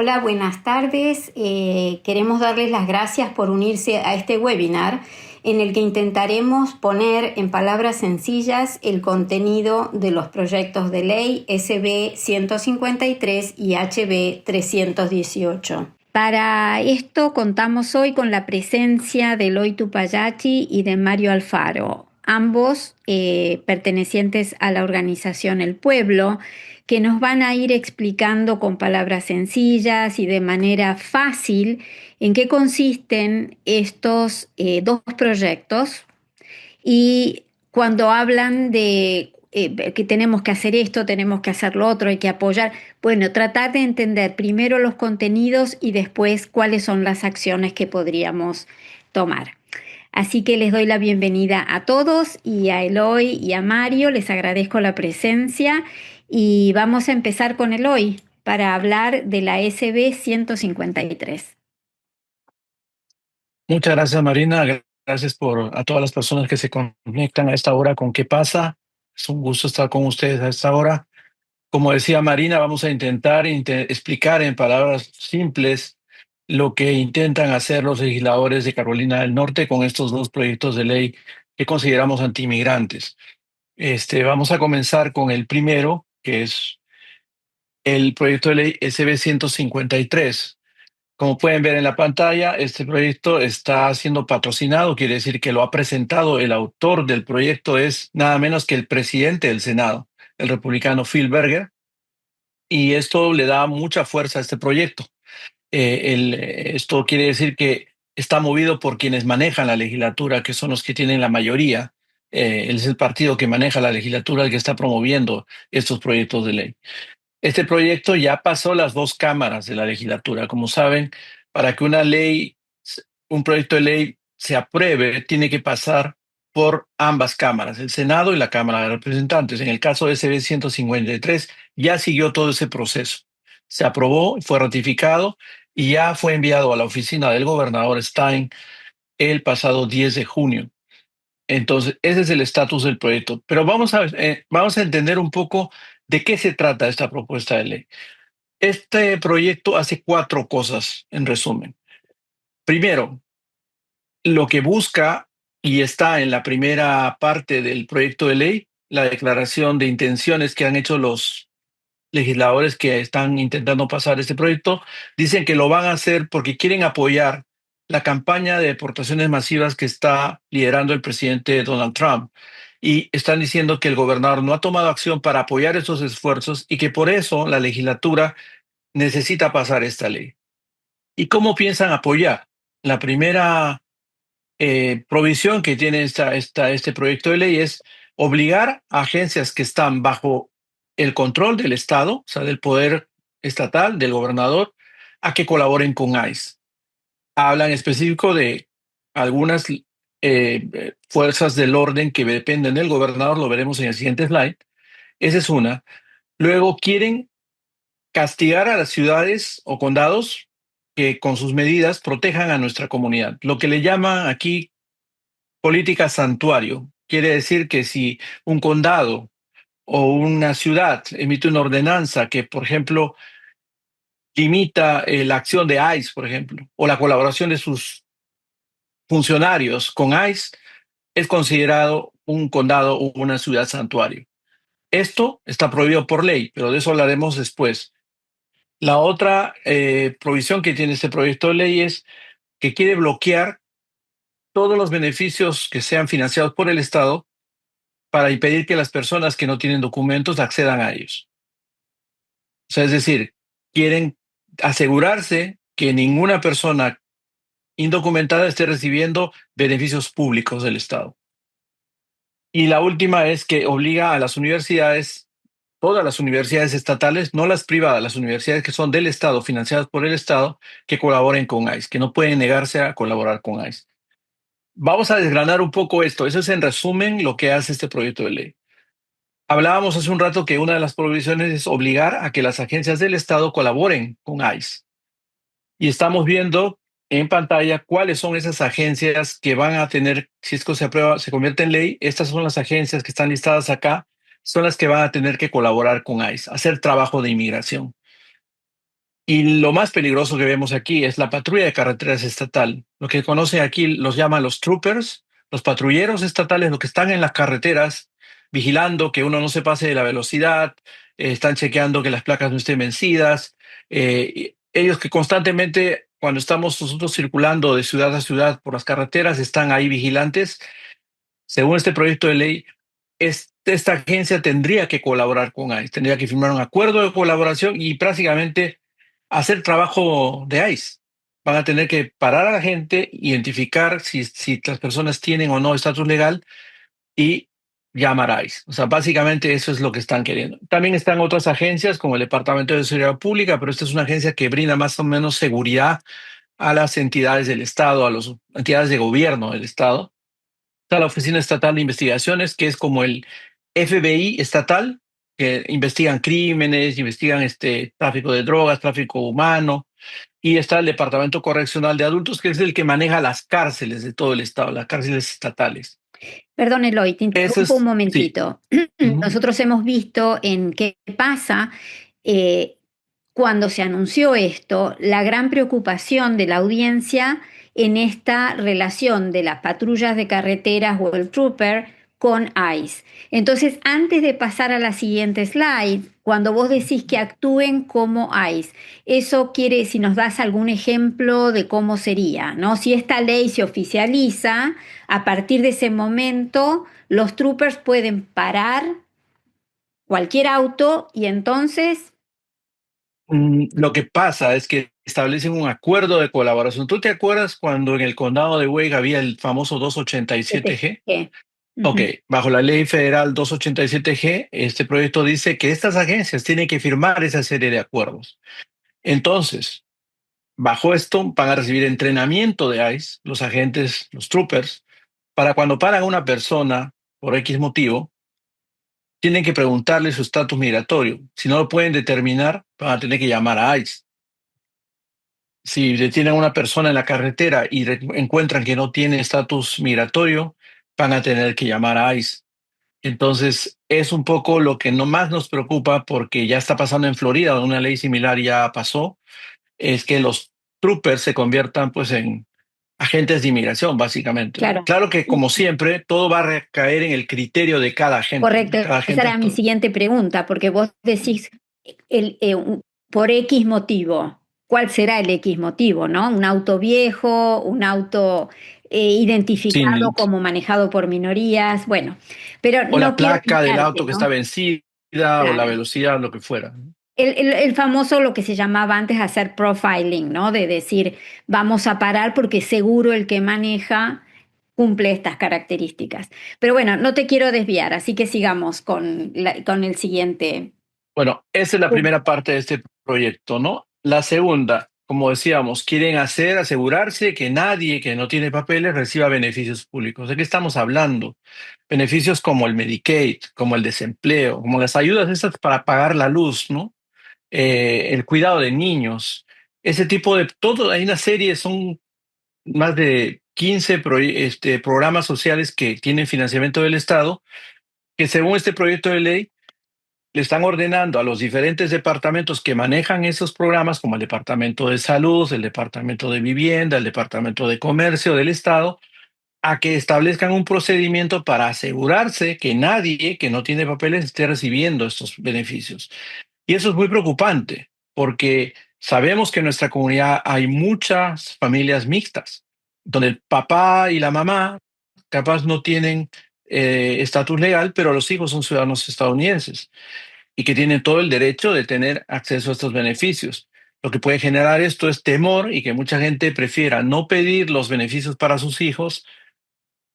Hola, buenas tardes. Queremos darles las gracias por unirse a este webinar en el que intentaremos poner en palabras sencillas el contenido de los proyectos de ley SB 153 y HB 318. Para esto contamos hoy con la presencia de Eloy Tupayachi y de Mario Alfaro, ambos pertenecientes a la organización El Pueblo, que nos van a ir explicando con palabras sencillas y de manera fácil en qué consisten estos dos proyectos y cuando hablan de que tenemos que hacer esto, tenemos que hacer lo otro, hay que apoyar, bueno, tratar de entender primero los contenidos y después cuáles son las acciones que podríamos tomar. Así que les doy la bienvenida a todos y a Eloy y a Mario, les agradezco la presencia y vamos a empezar con Eloy para hablar de la SB 153. Muchas gracias, Marina. Gracias a todas las personas que se conectan a esta hora con ¿Qué pasa? Es un gusto estar con ustedes a esta hora. Como decía Marina, vamos a intentar explicar en palabras simples lo que intentan hacer los legisladores de Carolina del Norte con estos dos proyectos de ley que consideramos antiinmigrantes. Vamos a comenzar con el primero, que es el proyecto de ley SB 153. Como pueden ver en la pantalla, este proyecto está siendo patrocinado, quiere decir que lo ha presentado el autor del proyecto es nada menos que el presidente del Senado, el republicano Phil Berger, y esto le da mucha fuerza a este proyecto. Esto quiere decir que está movido por quienes manejan la legislatura, que son los que tienen la mayoría. Él es el partido que maneja la legislatura, el que está promoviendo estos proyectos de ley. Este proyecto ya pasó las dos cámaras de la legislatura. Como saben, para que un proyecto de ley se apruebe, tiene que pasar por ambas cámaras, el Senado y la Cámara de Representantes. En el caso de SB 153, ya siguió todo ese proceso. Se aprobó, fue ratificado y ya fue enviado a la oficina del gobernador Stein el pasado 10 de junio. Entonces, ese es el estatus del proyecto. Pero vamos a entender un poco de qué se trata esta propuesta de ley. Este proyecto hace cuatro cosas, en resumen. Primero, lo que busca, y está en la primera parte del proyecto de ley, la declaración de intenciones que han hecho los legisladores que están intentando pasar este proyecto, dicen que lo van a hacer porque quieren apoyar la campaña de deportaciones masivas que está liderando el presidente Donald Trump. Y están diciendo que el gobernador no ha tomado acción para apoyar esos esfuerzos y que por eso la legislatura necesita pasar esta ley. ¿Y cómo piensan apoyar? La primera provisión que tiene este proyecto de ley es obligar a agencias que están bajo el control del Estado, o sea, del poder estatal, del gobernador, a que colaboren con ICE. Hablan específico de algunas fuerzas del orden que dependen del gobernador, lo veremos en el siguiente slide. Esa es una. Luego quieren castigar a las ciudades o condados que con sus medidas protejan a nuestra comunidad. Lo que le llaman aquí política santuario. Quiere decir que si un condado o una ciudad emite una ordenanza que, por ejemplo, limita la acción de ICE, por ejemplo, o la colaboración de sus funcionarios con ICE, es considerado un condado o una ciudad santuario. Esto está prohibido por ley, pero de eso hablaremos después. La otra provisión que tiene este proyecto de ley es que quiere bloquear todos los beneficios que sean financiados por el Estado para impedir que las personas que no tienen documentos accedan a ellos. O sea, es decir, quieren asegurarse que ninguna persona indocumentada esté recibiendo beneficios públicos del Estado. Y la última es que obliga a las universidades, todas las universidades estatales, no las privadas, las universidades que son del Estado, financiadas por el Estado, que colaboren con ICE, que no pueden negarse a colaborar con ICE. Vamos a desgranar un poco esto. Eso es en resumen lo que hace este proyecto de ley. Hablábamos hace un rato que una de las prohibiciones es obligar a que las agencias del Estado colaboren con ICE. Y estamos viendo en pantalla cuáles son esas agencias que van a tener, si esto se aprueba, se convierte en ley. Estas son las agencias que están listadas acá, son las que van a tener que colaborar con ICE, hacer trabajo de inmigración. Y lo más peligroso que vemos aquí es la patrulla de carreteras estatal. Lo que conocen aquí los llaman los troopers, los patrulleros estatales, los que están en las carreteras vigilando que uno no se pase de la velocidad, están chequeando que las placas no estén vencidas. Y ellos que constantemente, cuando estamos nosotros circulando de ciudad a ciudad por las carreteras, están ahí vigilantes. Según este proyecto de ley, esta agencia tendría que colaborar con ICE, tendría que firmar un acuerdo de colaboración y prácticamente hacer trabajo de ICE. Van a tener que parar a la gente, identificar si las personas tienen o no estatus legal y llamar a ICE. O sea, básicamente eso es lo que están queriendo. También están otras agencias como el Departamento de Seguridad Pública, pero esta es una agencia que brinda más o menos seguridad a las entidades del Estado, a las entidades de gobierno del Estado. Está la Oficina Estatal de Investigaciones, que es como el FBI estatal, que investigan crímenes, investigan tráfico de drogas, tráfico humano, y está el Departamento Correccional de Adultos, que es el que maneja las cárceles de todo el estado, las cárceles estatales. Perdón, Eloy, te Ese interrumpo un es, sí. momentito. Ujú. Nosotros hemos visto en qué pasa eh, cuando se anunció esto, la gran preocupación de la audiencia en esta relación de las patrullas de carreteras o el trooper con ICE. Entonces, antes de pasar a la siguiente slide, cuando vos decís que actúen como ICE, eso quiere, si nos das algún ejemplo de cómo sería, ¿no? Si esta ley se oficializa, a partir de ese momento, los troopers pueden parar cualquier auto y entonces, Lo que pasa es que establecen un acuerdo de colaboración. ¿Tú te acuerdas cuando en el condado de Wake había el famoso 287G? ¿qué? Ok, Ujú. bajo la ley federal 287G, este proyecto dice que estas agencias tienen que firmar esa serie de acuerdos. Entonces, bajo esto van a recibir entrenamiento de ICE, los agentes, los troopers, para cuando paran a una persona por X motivo, tienen que preguntarle su estatus migratorio. Si no lo pueden determinar, van a tener que llamar a ICE. Si detienen a una persona en la carretera y encuentran que no tiene estatus migratorio, van a tener que llamar a ICE. Entonces, es un poco lo que no más nos preocupa porque ya está pasando en Florida, donde una ley similar ya pasó, es que los troopers se conviertan pues en agentes de inmigración, básicamente, ¿no? Claro. Claro que como siempre, todo va a recaer en el criterio de cada agente, ¿no? Correcto, Cada esa agente. era mi siguiente pregunta, porque vos decís por X motivo, ¿cuál será el X motivo, no? Un auto viejo, un auto identificado Sin, como manejado por minorías, bueno, pero o la no quiero placa del quitarte, auto que está ¿no? vencida o la Claro. velocidad, lo que fuera, ¿no? El famoso, lo que se llamaba antes hacer profiling, ¿no? De decir, vamos a parar porque seguro el que maneja cumple estas características. Pero bueno, no te quiero desviar, así que sigamos con el siguiente. Bueno, esa es la primera parte de este proyecto, ¿no? La segunda, como decíamos, quieren asegurarse que nadie que no tiene papeles reciba beneficios públicos. ¿De qué estamos hablando? Beneficios como el Medicaid, como el desempleo, como las ayudas estas para pagar la luz, ¿no? El cuidado de niños, ese tipo de todo. Hay una serie, son más de 15 programas sociales que tienen financiamiento del Estado, que según este proyecto de ley le están ordenando a los diferentes departamentos que manejan esos programas, como el Departamento de Salud, el Departamento de Vivienda, el Departamento de Comercio del Estado, a que establezcan un procedimiento para asegurarse que nadie que no tiene papeles esté recibiendo estos beneficios. Y eso es muy preocupante, porque sabemos que en nuestra comunidad hay muchas familias mixtas, donde el papá y la mamá capaz no tienen estatus legal, pero los hijos son ciudadanos estadounidenses y que tienen todo el derecho de tener acceso a estos beneficios. Lo que puede generar esto es temor y que mucha gente prefiera no pedir los beneficios para sus hijos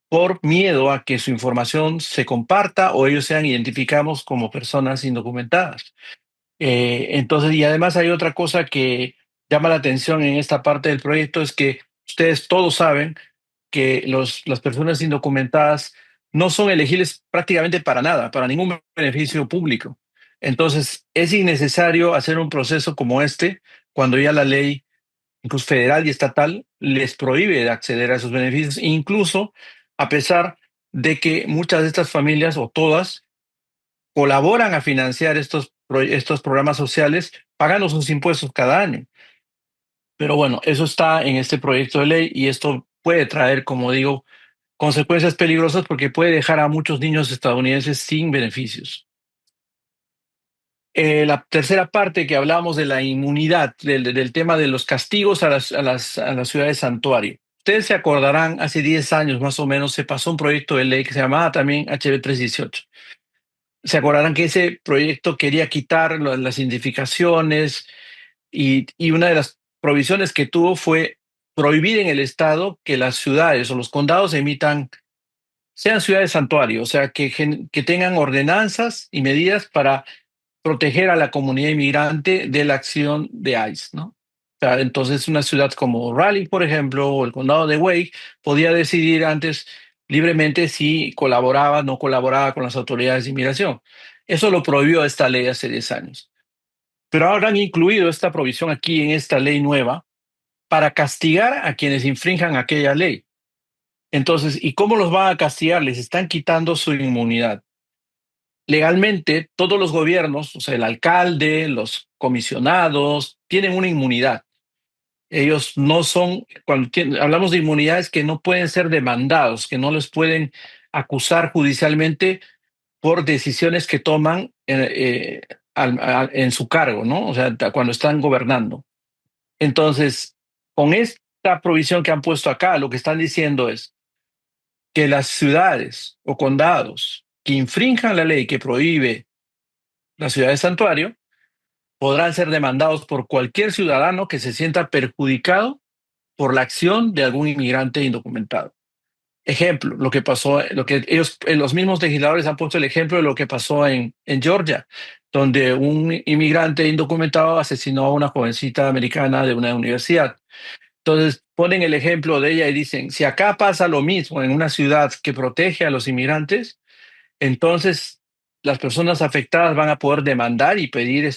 por miedo a que su información se comparta o ellos sean identificados como personas indocumentadas. Entonces, y además hay otra cosa que llama la atención en esta parte del proyecto, es que ustedes todos saben que las personas indocumentadas no son elegibles prácticamente para nada, para ningún beneficio público. Entonces, es innecesario hacer un proceso como este cuando ya la ley, incluso federal y estatal, les prohíbe de acceder a esos beneficios, incluso a pesar de que muchas de estas familias o todas colaboran a financiar estos programas sociales pagando sus impuestos cada año. Pero bueno, eso está en este proyecto de ley y esto puede traer, como digo, consecuencias peligrosas porque puede dejar a muchos niños estadounidenses sin beneficios. La tercera parte que hablábamos de la inmunidad, del tema de los castigos a las ciudades santuario. Ustedes se acordarán, hace 10 años más o menos se pasó un proyecto de ley que se llamaba también HB 318. Se acordarán que ese proyecto quería quitar las identificaciones y una de las provisiones que tuvo fue prohibir en el estado que las ciudades o los condados sean ciudades santuario, o sea, que tengan ordenanzas y medidas para proteger a la comunidad inmigrante de la acción de ICE, ¿no? O sea, entonces una ciudad como Raleigh, por ejemplo, o el condado de Wake, podía decidir antes libremente si colaboraba o no colaboraba con las autoridades de inmigración. Eso lo prohibió esta ley hace 10 años. Pero ahora han incluido esta provisión aquí en esta ley nueva para castigar a quienes infrinjan aquella ley. Entonces, ¿y cómo los van a castigar? Les están quitando su inmunidad. Legalmente, todos los gobiernos, o sea, el alcalde, los comisionados, tienen una inmunidad. Ellos no son, cuando hablamos de inmunidades, que no pueden ser demandados, que no les pueden acusar judicialmente por decisiones que toman en su cargo, ¿no? O sea, cuando están gobernando. Entonces, con esta provisión que han puesto acá, lo que están diciendo es que las ciudades o condados que infrinjan la ley que prohíbe la ciudad de santuario podrán ser demandados por cualquier ciudadano que se sienta perjudicado por la acción de algún inmigrante indocumentado. Ejemplo, lo que pasó, lo que ellos, los mismos legisladores han puesto el ejemplo de lo que pasó en Georgia, donde un inmigrante indocumentado asesinó a una jovencita americana de una universidad. Entonces ponen el ejemplo de ella y dicen, si acá pasa lo mismo en una ciudad que protege a los inmigrantes, entonces las personas afectadas van a poder demandar y pedir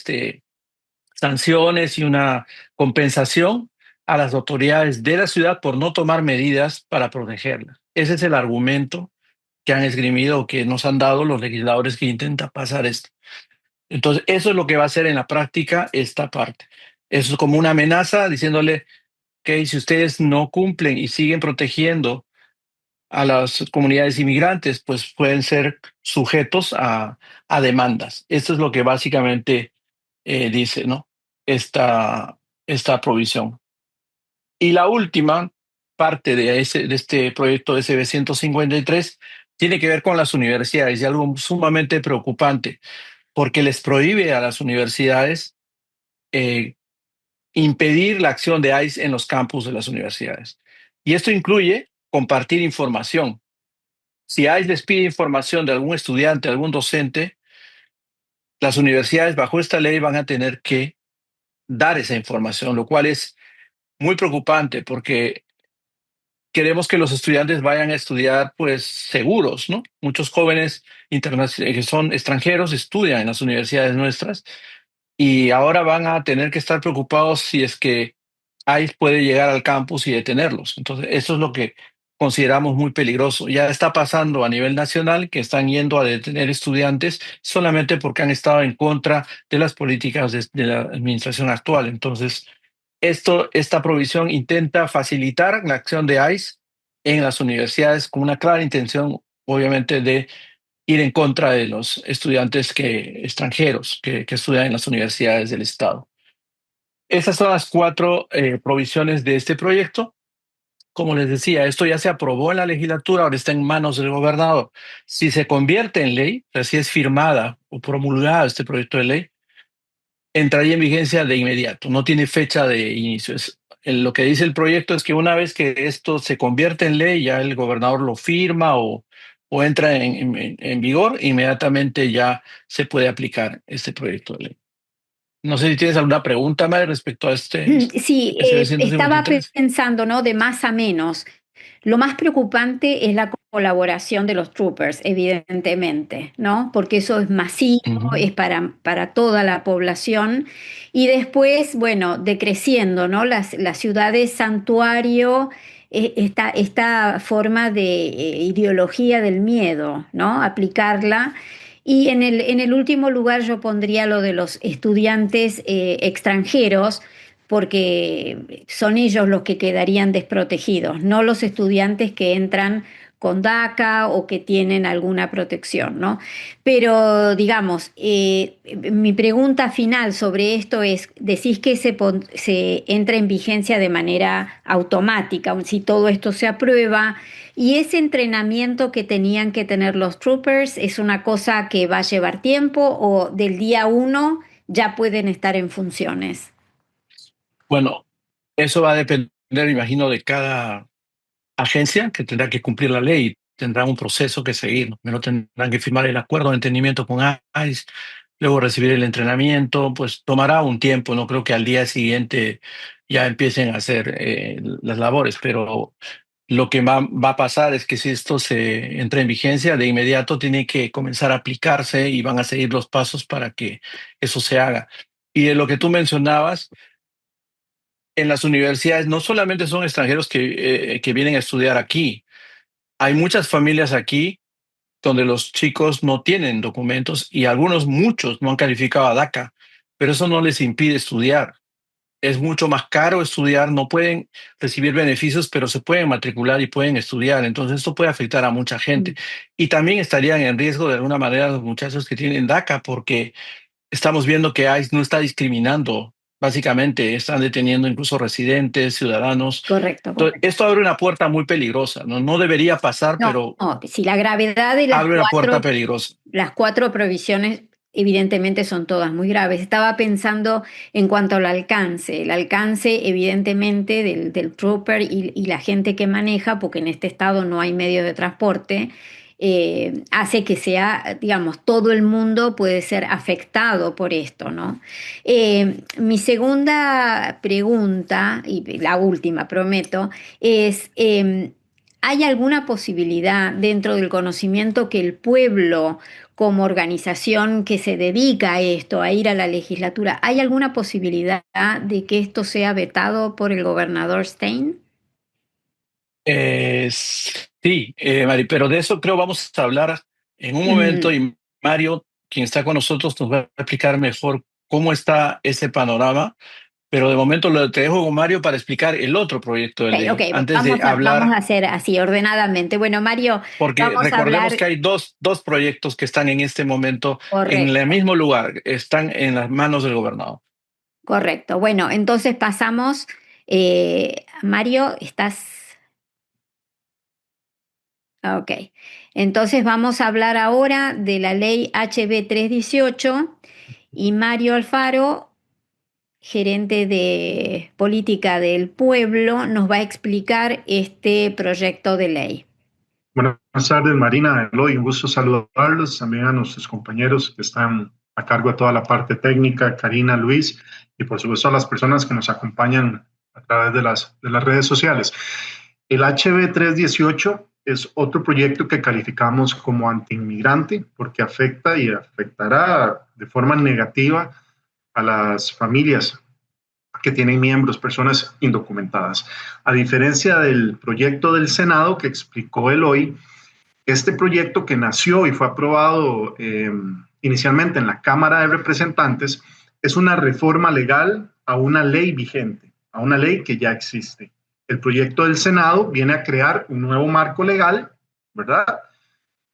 sanciones y una compensación a las autoridades de la ciudad por no tomar medidas para protegerla. Ese es el argumento que han esgrimido o que nos han dado los legisladores que intentan pasar esto. Entonces, eso es lo que va a hacer en la práctica esta parte. Eso es como una amenaza diciéndole que si ustedes no cumplen y siguen protegiendo a las comunidades inmigrantes, pues pueden ser sujetos a demandas. Esto es lo que básicamente dice, ¿no? Esta, esta provisión. Y la última parte de este proyecto SB 153 tiene que ver con las universidades y algo sumamente preocupante, porque les prohíbe a las universidades eh, impedir la acción de ICE en los campus de las universidades. Y esto incluye compartir información. Si ICE les pide información de algún estudiante, algún docente, las universidades bajo esta ley van a tener que dar esa información, lo cual es muy preocupante porque queremos que los estudiantes vayan a estudiar pues seguros, ¿no? Muchos jóvenes que son extranjeros estudian en las universidades nuestras y ahora van a tener que estar preocupados si es que ICE puede llegar al campus y detenerlos. Entonces, eso es lo que consideramos muy peligroso. Ya está pasando a nivel nacional que están yendo a detener estudiantes solamente porque han estado en contra de las políticas de la administración actual. Entonces, esta provisión intenta facilitar la acción de ICE en las universidades con una clara intención, obviamente, de ir en contra de los estudiantes extranjeros que estudian en las universidades del Estado. Esas son las cuatro provisiones de este proyecto. Como les decía, esto ya se aprobó en la legislatura, ahora está en manos del gobernador. Si se convierte en ley, o sea, si es firmada o promulgada este proyecto de ley, entraría en vigencia de inmediato, no tiene fecha de inicio. Lo que dice el proyecto es que una vez que esto se convierte en ley, ya el gobernador lo firma o entra en vigor, inmediatamente ya se puede aplicar este proyecto de ley. No sé si tienes alguna pregunta más respecto a Sí, SB estaba 153. pensando, ¿no? De más a menos. Lo más preocupante es la colaboración de los troopers, evidentemente, ¿no? Porque eso es masivo, Ujú. es para toda la población. Y después, bueno, decreciendo, ¿no? Las ciudades santuario, esta forma de ideología del miedo, ¿no? Aplicarla. Y en el último lugar yo pondría lo de los estudiantes extranjeros, porque son ellos los que quedarían desprotegidos, no los estudiantes que entran con DACA o que tienen alguna protección, ¿no? Pero digamos, mi pregunta final sobre esto es, decís que se entra en vigencia de manera automática, si todo esto se aprueba. ¿Y ese entrenamiento que tenían que tener los troopers es una cosa que va a llevar tiempo o del día uno ya pueden estar en funciones? Bueno, eso va a depender, me imagino, de cada agencia que tendrá que cumplir la ley. Tendrá un proceso que seguir. Primero tendrán que firmar el acuerdo de entendimiento con ICE, luego recibir el entrenamiento, pues tomará un tiempo. No creo que al día siguiente ya empiecen a hacer las labores, pero lo que va a pasar es que si esto se entra en vigencia, de inmediato tiene que comenzar a aplicarse y van a seguir los pasos para que eso se haga. Y de lo que tú mencionabas, en las universidades no solamente son extranjeros que vienen a estudiar aquí, hay muchas familias aquí donde los chicos no tienen documentos y muchos no han calificado a DACA, pero eso no les impide estudiar. Es mucho más caro estudiar, no pueden recibir beneficios, pero se pueden matricular y pueden estudiar. Entonces esto puede afectar a mucha gente. Y también estarían en riesgo de alguna manera los muchachos que tienen DACA, porque estamos viendo que ICE no está discriminando. Básicamente están deteniendo incluso residentes, ciudadanos. Correcto, Entonces, correcto. esto abre una puerta muy peligrosa, ¿no? No debería pasar, No, pero no, si la gravedad de abre una puerta peligrosa. las cuatro provisiones evidentemente son todas muy graves. Estaba pensando en cuanto al alcance, el alcance evidentemente del trooper y la gente que maneja, porque en este estado no hay medios de transporte, hace que sea, digamos, todo el mundo puede ser afectado por esto, ¿no? Mi segunda pregunta, y la última, prometo, es, ¿hay alguna posibilidad dentro del conocimiento que el pueblo, como organización que se dedica a esto, a ir a la legislatura, ¿hay alguna posibilidad de que esto sea vetado por el gobernador Stein? Sí, Mari, pero de eso creo vamos a hablar en un momento Mm, y Mario, quien está con nosotros, nos va a explicar mejor cómo está ese panorama, pero de momento te dejo con Mario para explicar el otro proyecto de ok, ok, ley, antes de vamos a hablar, hacer así ordenadamente. Bueno, Mario, porque vamos a recordemos hablar, que hay dos proyectos que están en este momento en el correcto, mismo lugar, están en las manos del gobernador. correcto. Bueno, entonces pasamos, Mario, ¿estás? Ok, entonces vamos a hablar ahora de la ley HB 318 y Mario Alfaro, gerente de política del pueblo, nos va a explicar este proyecto de ley. Buenas tardes, Marina, Eloy, un gusto saludarlos, también a nuestros compañeros que están a cargo de toda la parte técnica, Karina, Luis, y por supuesto a las personas que nos acompañan a través de las redes sociales. El HB 318 es otro proyecto que calificamos como antiinmigrante porque afecta y afectará de forma negativa a las familias que tienen miembros, personas indocumentadas. A diferencia del proyecto del Senado que explicó Eloy, este proyecto que nació y fue aprobado inicialmente en la Cámara de Representantes es una reforma legal a una ley vigente, a una ley que ya existe. El proyecto del Senado viene a crear un nuevo marco legal, ¿verdad?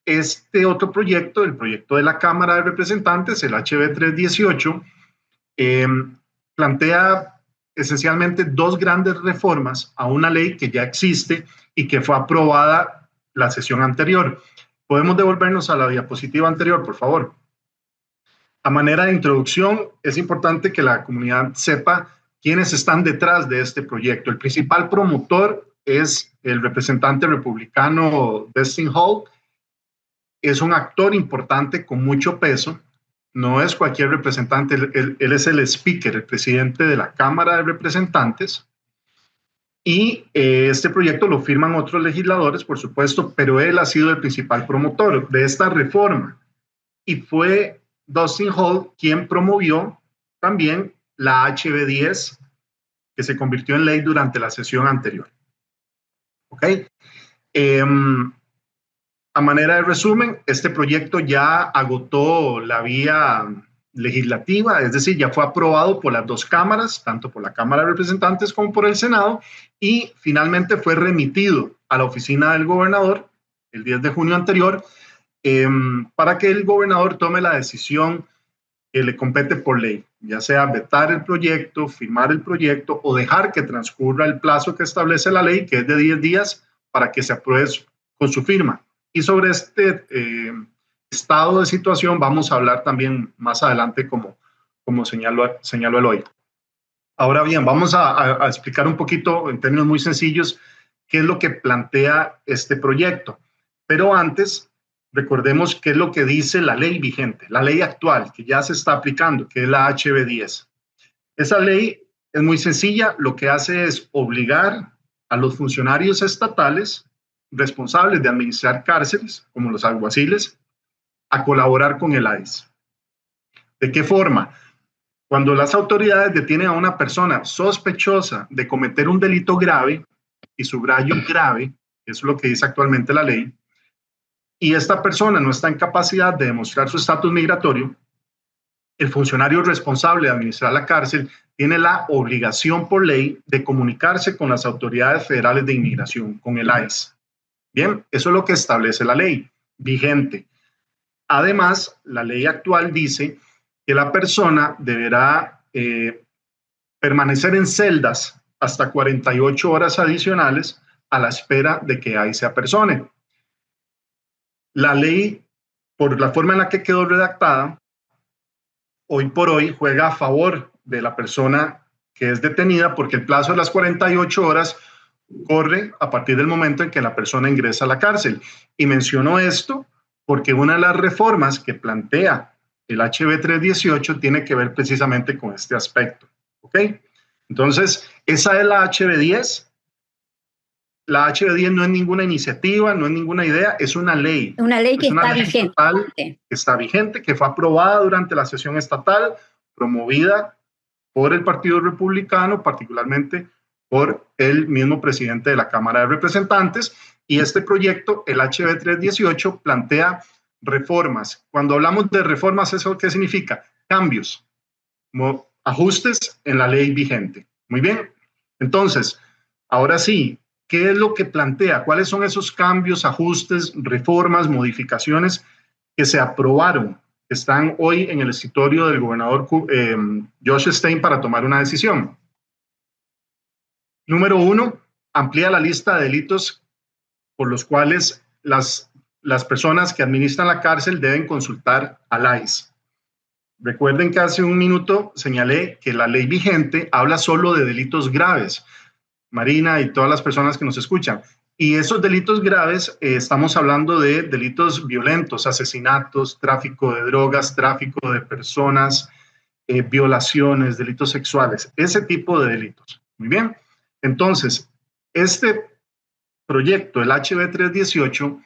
Este otro proyecto, el proyecto de la Cámara de Representantes, el HB 318, eh, plantea esencialmente dos grandes reformas a una ley que ya existe y que fue aprobada la sesión anterior. ¿Podemos devolvernos a la diapositiva anterior, por favor? A manera de introducción, es importante que la comunidad sepa quiénes están detrás de este proyecto. El principal promotor es el representante republicano Destin Hall. Es un actor importante con mucho peso. No es cualquier representante, él es el speaker, el presidente de la Cámara de Representantes. Y este proyecto lo firman otros legisladores, por supuesto, pero él ha sido el principal promotor de esta reforma. Y fue Dustin Hall quien promovió también la HB 10, que se convirtió en ley durante la sesión anterior. ¿Ok? A manera de resumen, este proyecto ya agotó la vía legislativa, es decir, ya fue aprobado por las dos cámaras, tanto por la Cámara de Representantes como por el Senado, y finalmente fue remitido a la oficina del gobernador el 10 de junio anterior, para que el gobernador tome la decisión que le compete por ley, ya sea vetar el proyecto, firmar el proyecto o dejar que transcurra el plazo que establece la ley, que es de 10 días, para que se apruebe con su firma. Y sobre este estado de situación vamos a hablar también más adelante, como señaló Eloy. Ahora bien, vamos a explicar un poquito en términos muy sencillos qué es lo que plantea este proyecto. Pero antes, recordemos qué es lo que dice la ley vigente, la ley actual que ya se está aplicando, que es la HB 10. Esa ley es muy sencilla, lo que hace es obligar a los funcionarios estatales responsables de administrar cárceles, como los alguaciles, a colaborar con el ICE. ¿De qué forma? Cuando las autoridades detienen a una persona sospechosa de cometer un delito grave, y subrayo grave, eso es lo que dice actualmente la ley, y esta persona no está en capacidad de demostrar su estatus migratorio, el funcionario responsable de administrar la cárcel tiene la obligación por ley de comunicarse con las autoridades federales de inmigración, con el ICE. Bien, eso es lo que establece la ley vigente. Además, la ley actual dice que la persona deberá permanecer en celdas hasta 48 horas adicionales a la espera de que ICE se apersone. La ley, por la forma en la que quedó redactada, hoy por hoy juega a favor de la persona que es detenida, porque el plazo de las 48 horas corre a partir del momento en que la persona ingresa a la cárcel. Y menciono esto porque una de las reformas que plantea el HB 318 tiene que ver precisamente con este aspecto. ¿Ok? Entonces, esa es la HB 10. La HB 10 no es ninguna iniciativa, no es ninguna idea, es una ley. Una ley que está vigente. Estatal, que está vigente, que fue aprobada durante la sesión estatal, promovida por el Partido Republicano, particularmente por el mismo presidente de la Cámara de Representantes, y este proyecto, el HB 318, plantea reformas. Cuando hablamos de reformas, ¿eso qué significa? Cambios, ajustes en la ley vigente. Muy bien, entonces, ahora sí, ¿qué es lo que plantea? ¿Cuáles son esos cambios, ajustes, reformas, modificaciones que se aprobaron, que están hoy en el escritorio del gobernador Josh Stein para tomar una decisión? Número 1, amplía la lista de delitos por los cuales las personas que administran la cárcel deben consultar al ICE. Recuerden que hace un minuto señalé que la ley vigente habla solo de delitos graves. Marina y todas las personas que nos escuchan. Y esos delitos graves, estamos hablando de delitos violentos, asesinatos, tráfico de drogas, tráfico de personas, violaciones, delitos sexuales, ese tipo de delitos. Muy bien. Entonces, este proyecto, el HB 318,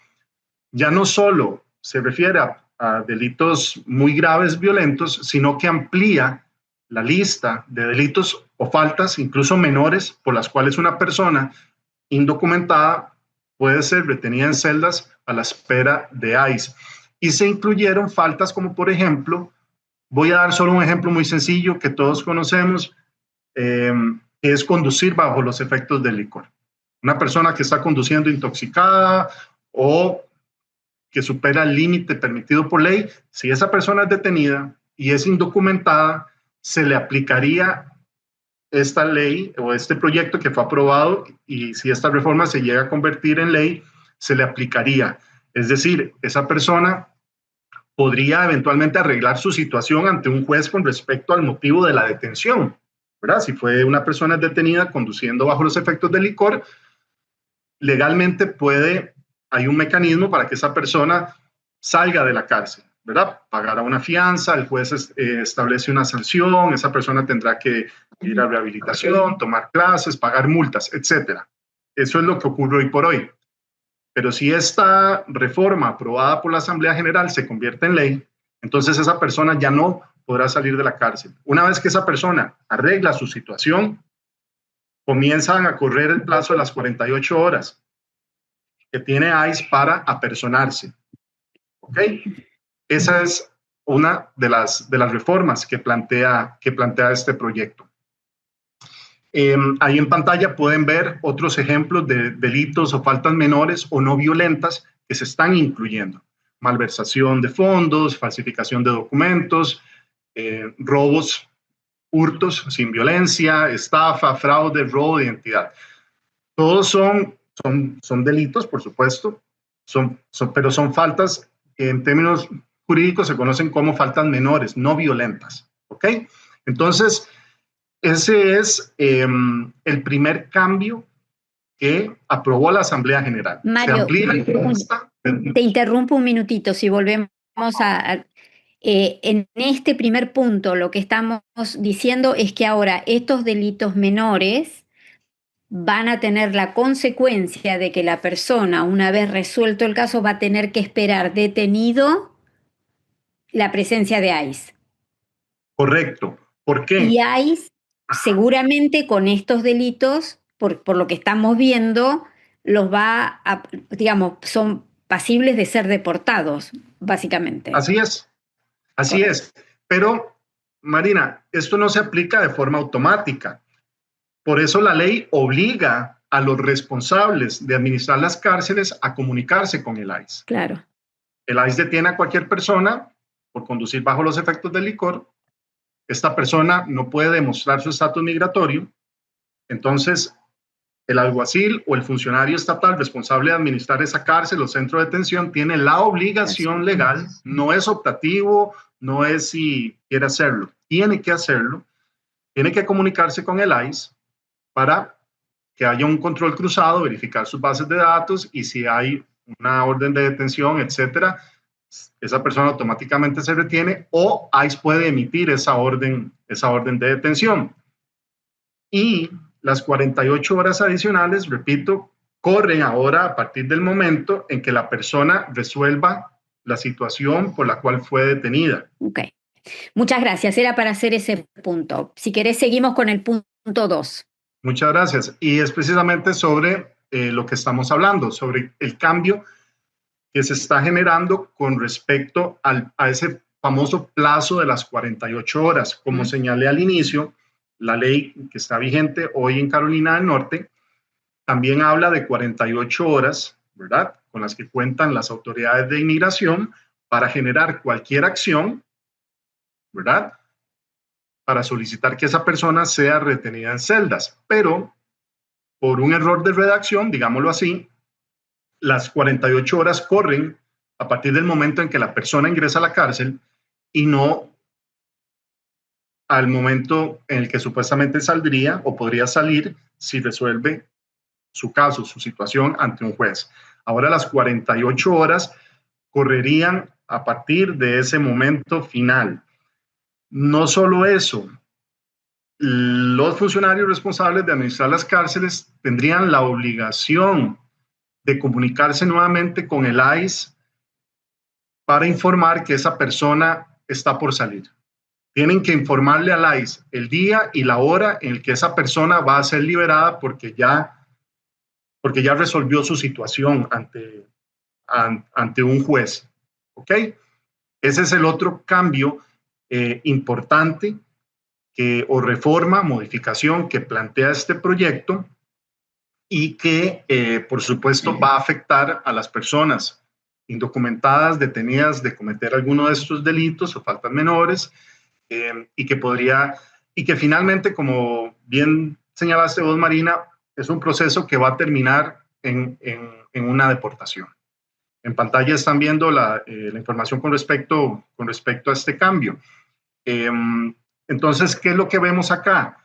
ya no solo se refiere a delitos muy graves, violentos, sino que amplía la lista de delitos o faltas, incluso menores, por las cuales una persona indocumentada puede ser retenida en celdas a la espera de ICE. Y se incluyeron faltas como, por ejemplo, voy a dar solo un ejemplo muy sencillo que todos conocemos, que es conducir bajo los efectos del licor. Una persona que está conduciendo intoxicada o que supera el límite permitido por ley, si esa persona es detenida y es indocumentada, se le aplicaría esta ley o este proyecto que fue aprobado, y si esta reforma se llega a convertir en ley, se le aplicaría. Es decir, esa persona podría eventualmente arreglar su situación ante un juez con respecto al motivo de la detención, ¿verdad? Si fue una persona detenida conduciendo bajo los efectos del licor, legalmente hay un mecanismo para que esa persona salga de la cárcel, ¿verdad? Pagará una fianza, el juez establece una sanción, esa persona tendrá que ir a rehabilitación, tomar clases, pagar multas, etcétera. Eso es lo que ocurre hoy por hoy. Pero si esta reforma aprobada por la Asamblea General se convierte en ley, entonces esa persona ya no podrá salir de la cárcel. Una vez que esa persona arregla su situación, comienzan a correr el plazo de las 48 horas. que tiene ICE para apersonarse. ¿Ok? Esa es una de las reformas que plantea este proyecto. Ahí en pantalla pueden ver otros ejemplos de delitos o faltas menores o no violentas que se están incluyendo. Malversación de fondos, falsificación de documentos, robos, hurtos sin violencia, estafa, fraude, robo de identidad. Todos son delitos, por supuesto, pero son faltas que en términos jurídicos se conocen como faltas menores, no violentas. ¿Ok? Entonces, ese es el primer cambio que aprobó la Asamblea General. Mario, te interrumpo un minutito. Si volvemos en este primer punto, lo que estamos diciendo es que ahora estos delitos menores van a tener la consecuencia de que la persona, una vez resuelto el caso, va a tener que esperar detenido la presencia de ICE. Correcto. ¿Por qué? Y ICE, seguramente con estos delitos, por lo que estamos viendo, los va a, digamos, son pasibles de ser deportados, básicamente. Así es. Así es. Pero, Marina, esto no se aplica de forma automática. Por eso la ley obliga a los responsables de administrar las cárceles a comunicarse con el ICE. Claro. El ICE detiene a cualquier persona por conducir bajo los efectos del licor. Esta persona no puede demostrar su estatus migratorio. Entonces, el alguacil o el funcionario estatal responsable de administrar esa cárcel o centro de detención tiene la obligación legal, no es optativo, no es si quiere hacerlo, tiene que hacerlo, tiene que comunicarse con el ICE para que haya un control cruzado, verificar sus bases de datos y si hay una orden de detención, etcétera, esa persona automáticamente se retiene o ICE puede emitir esa orden de detención. Y las 48 horas adicionales, repito, corren ahora a partir del momento en que la persona resuelva la situación por la cual fue detenida. Ok. Muchas gracias. Era para hacer ese punto. Si querés, seguimos con el punto 2. Muchas gracias. Y es precisamente sobre lo que estamos hablando, sobre el cambio que se está generando con respecto a ese famoso plazo de las 48 horas. Como señalé al inicio, la ley que está vigente hoy en Carolina del Norte también habla de 48 horas, ¿verdad?, con las que cuentan las autoridades de inmigración para generar cualquier acción, ¿verdad?, para solicitar que esa persona sea retenida en celdas. Pero por un error de redacción, digámoslo así, las 48 horas corren a partir del momento en que la persona ingresa a la cárcel y no al momento en el que supuestamente saldría o podría salir si resuelve su caso, su situación ante un juez. Ahora las 48 horas correrían a partir de ese momento final. No solo eso, los funcionarios responsables de administrar las cárceles tendrían la obligación de comunicarse nuevamente con el ICE para informar que esa persona está por salir. Tienen que informarle al ICE el día y la hora en el que esa persona va a ser liberada porque ya resolvió su situación ante un juez. ¿Ok? Ese es el otro cambio importante o reforma, modificación que plantea este proyecto y que, por supuesto, va a afectar a las personas indocumentadas, detenidas de cometer alguno de estos delitos o faltas menores, y que finalmente, como bien señalaste vos, Marina, es un proceso que va a terminar en una deportación. En pantalla están viendo la información con respecto a este cambio. Entonces, ¿qué es lo que vemos acá?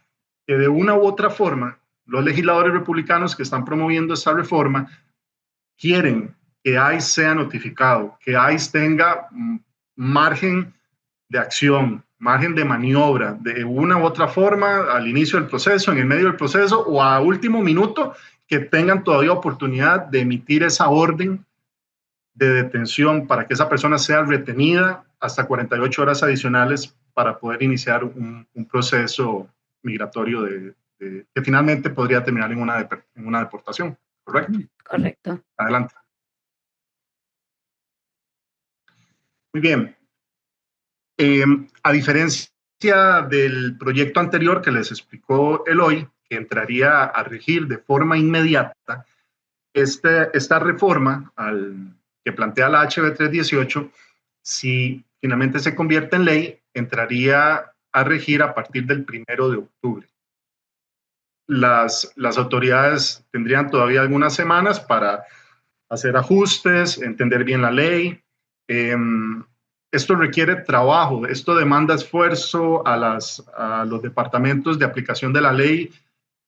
Que de una u otra forma, los legisladores republicanos que están promoviendo esta reforma quieren que ICE sea notificado, que ICE tenga margen de acción, margen de maniobra, de una u otra forma, al inicio del proceso, en el medio del proceso o a último minuto, que tengan todavía oportunidad de emitir esa orden de detención para que esa persona sea retenida hasta 48 horas adicionales para poder iniciar un proceso migratorio que finalmente podría terminar en una deportación, ¿correcto? Correcto. Adelante. Muy bien. A diferencia del proyecto anterior que les explicó Eloy, que entraría a regir de forma inmediata, esta reforma que plantea la HB 318, si finalmente se convierte en ley, entraría a regir a partir del 1 de octubre. Las autoridades tendrían todavía algunas semanas para hacer ajustes, entender bien la ley. Esto requiere trabajo, esto demanda esfuerzo a los departamentos de aplicación de la ley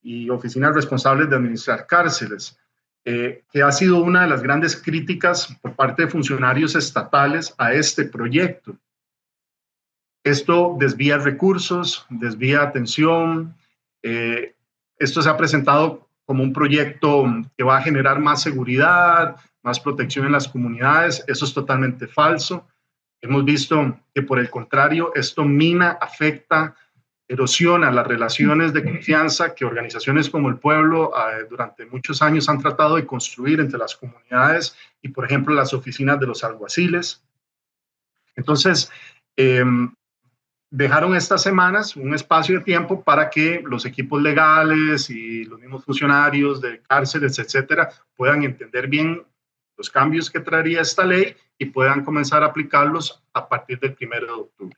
y oficinas responsables de administrar cárceles, que ha sido una de las grandes críticas por parte de funcionarios estatales a este proyecto. Esto desvía recursos, desvía atención. Esto se ha presentado como un proyecto que va a generar más seguridad, más protección en las comunidades. Eso es totalmente falso. Hemos visto que, por el contrario, esto mina, afecta, erosiona las relaciones de confianza que organizaciones como el Pueblo durante muchos años han tratado de construir entre las comunidades y, por ejemplo, las oficinas de los alguaciles. Entonces, dejaron estas semanas un espacio de tiempo para que los equipos legales y los mismos funcionarios de cárceles, etcétera, puedan entender bien los cambios que traería esta ley y puedan comenzar a aplicarlos a partir del 1 de octubre.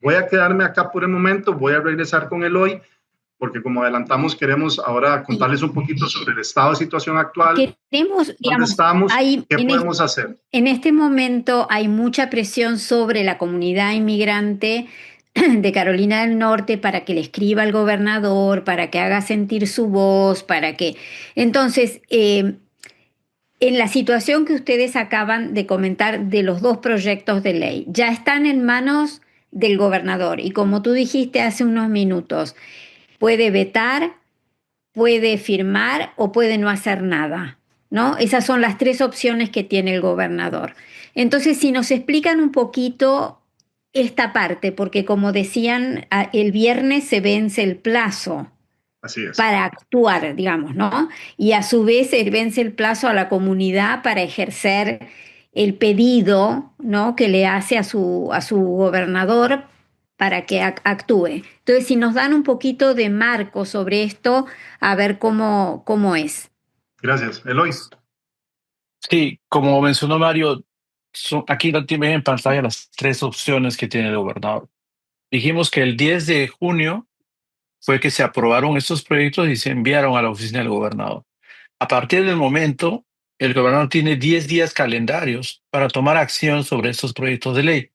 Voy a quedarme acá por el momento, voy a regresar con Eloy, porque como adelantamos, queremos ahora contarles un poquito sobre el estado de situación actual. Queremos, ¿Dónde estamos? ¿Qué podemos hacer? En este momento hay mucha presión sobre la comunidad inmigrante de Carolina del Norte para que le escriba al gobernador, para que haga sentir su voz, para que... Entonces, en la situación que ustedes acaban de comentar de los dos proyectos de ley, ya están en manos del gobernador y como tú dijiste hace unos minutos, puede vetar, puede firmar o puede no hacer nada, ¿no? Esas son las tres opciones que tiene el gobernador. Entonces, si nos explican un poquito esta parte, porque como decían, el viernes se vence el plazo. Así es. Para actuar, digamos, ¿no? Y a su vez se vence el plazo a la comunidad para ejercer el pedido, ¿no? Que le hace a su gobernador para que actúe. Entonces, si nos dan un poquito de marco sobre esto, a ver cómo es. Gracias. Eloy. Sí, como mencionó Mario, aquí no tienen en pantalla las tres opciones que tiene el gobernador. Dijimos que el 10 de junio fue que se aprobaron estos proyectos y se enviaron a la oficina del gobernador. A partir del momento, el gobernador tiene 10 días calendarios para tomar acción sobre estos proyectos de ley.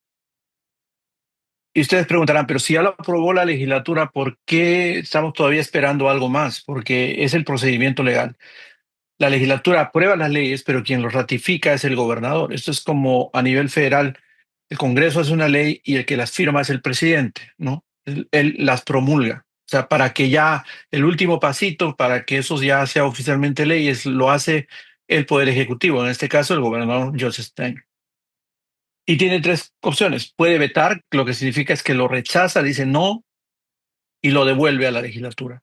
Y ustedes preguntarán, pero si ya lo aprobó la legislatura, ¿por qué estamos todavía esperando algo más? Porque es el procedimiento legal. La legislatura aprueba las leyes, pero quien los ratifica es el gobernador. Esto es como a nivel federal, el Congreso hace una ley y el que las firma es el presidente, ¿no? Él las promulga. O sea, para que ya el último pasito, para que eso ya sea oficialmente ley, lo hace el Poder Ejecutivo, en este caso el gobernador Joseph Stein. Y tiene tres opciones. Puede vetar, lo que significa es que lo rechaza, dice no y lo devuelve a la legislatura.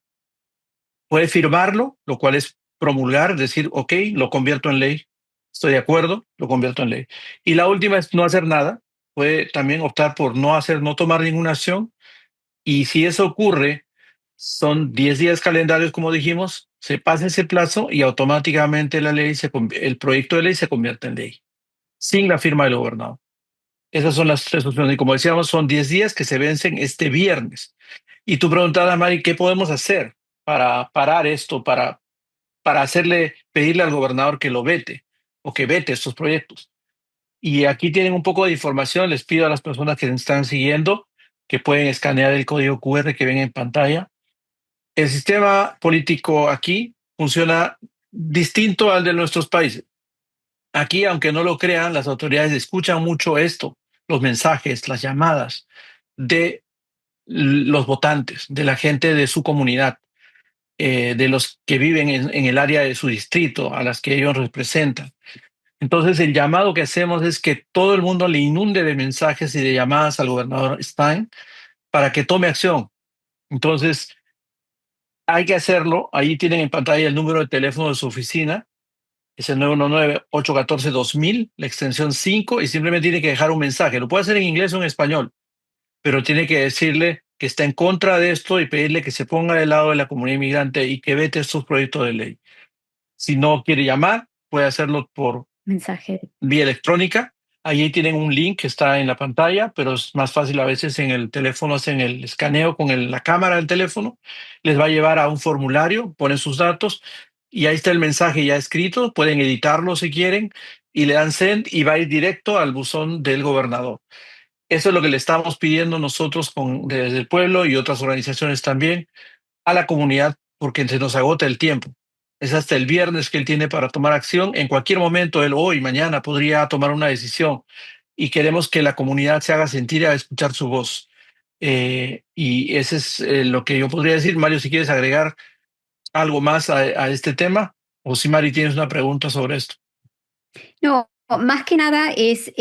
Puede firmarlo, lo cual es promulgar, decir, ok, lo convierto en ley, estoy de acuerdo, lo convierto en ley. Y la última es no hacer nada. Puede también optar por no tomar ninguna acción. Y si eso ocurre, son 10 días calendarios, como dijimos, se pasa ese plazo y automáticamente el proyecto de ley se convierte en ley, sin la firma del gobernador. Esas son las tres opciones. Y como decíamos, son 10 días que se vencen este viernes. Y tú preguntabas, Mari, ¿qué podemos hacer para parar esto, para pedirle al gobernador que lo vete o que vete estos proyectos? Y aquí tienen un poco de información. Les pido a las personas que están siguiendo que pueden escanear el código QR que ven en pantalla. El sistema político aquí funciona distinto al de nuestros países. Aquí, aunque no lo crean, las autoridades escuchan mucho esto, los mensajes, las llamadas de los votantes, de la gente de su comunidad, de los que viven en el área de su distrito, a las que ellos representan. Entonces, el llamado que hacemos es que todo el mundo le inunde de mensajes y de llamadas al gobernador Stein para que tome acción. Entonces, hay que hacerlo. Ahí tienen en pantalla el número de teléfono de su oficina. Es el 919-814-2000, la extensión 5, y simplemente tiene que dejar un mensaje. Lo puede hacer en inglés o en español, pero tiene que decirle que está en contra de esto y pedirle que se ponga del lado de la comunidad inmigrante y que vete estos proyectos de ley. Si no quiere llamar, puede hacerlo por Mensaje. vía electrónica. Allí tienen un link que está en la pantalla, pero es más fácil a veces en el teléfono, hacen el escaneo con la cámara del teléfono, les va a llevar a un formulario, ponen sus datos y ahí está el mensaje ya escrito, pueden editarlo si quieren y le dan send y va a ir directo al buzón del gobernador. Eso es lo que le estamos pidiendo nosotros desde el pueblo y otras organizaciones también a la comunidad, porque se nos agota el tiempo. Es hasta el viernes que él tiene para tomar acción. En cualquier momento, él hoy, mañana, podría tomar una decisión y queremos que la comunidad se haga sentir y a escuchar su voz. Y ese es lo que yo podría decir. Mario, si quieres agregar algo más a este tema, o si Mari tienes una pregunta sobre esto. No, más que nada es,